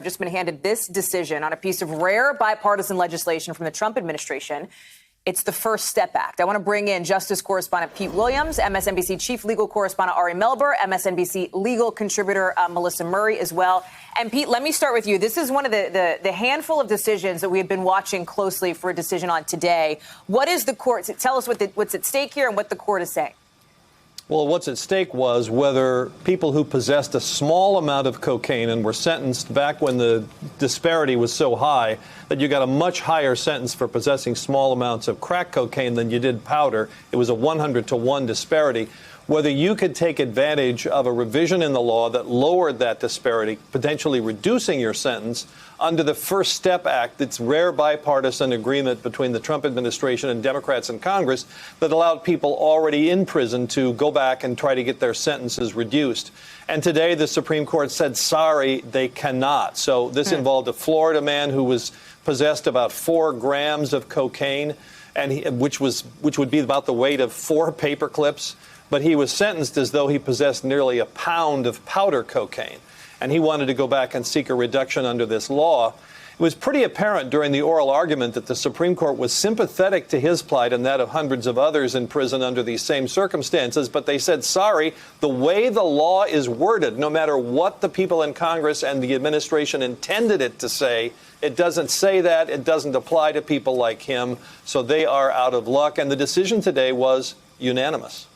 Just been handed this decision on a piece of rare bipartisan legislation from the Trump administration. It's the First Step Act. I want to bring in Justice correspondent Pete Williams, MSNBC chief legal correspondent Ari Melber, MSNBC legal contributor Melissa Murray as well. And Pete, let me start with you. This is one of the handful of decisions that we have been watching closely for a decision on today. What is the court? Tell us what's at stake here and what the court is saying. Well, what's at stake was whether people who possessed a small amount of cocaine and were sentenced back when the disparity was so high that you got a much higher sentence for possessing small amounts of crack cocaine than you did powder. It was a 100-to-1 disparity. Whether you could take advantage of a revision in the law that lowered that disparity, potentially reducing your sentence under the First Step Act, it's rare bipartisan agreement between the Trump administration and Democrats in Congress that allowed people already in prison to go back and try to get their sentences reduced. And today the Supreme Court said, sorry, they cannot. So this involved a Florida man who was possessed about 4 grams of cocaine, and which would be about the weight of 4 paper clips. But he was sentenced as though he possessed nearly a pound of powder cocaine. And he wanted to go back and seek a reduction under this law. It was pretty apparent during the oral argument that the Supreme Court was sympathetic to his plight and that of hundreds of others in prison under these same circumstances. But they said, sorry, the way the law is worded, no matter what the people in Congress and the administration intended it to say, it doesn't say that. It doesn't apply to people like him. So they are out of luck. And the decision today was unanimous.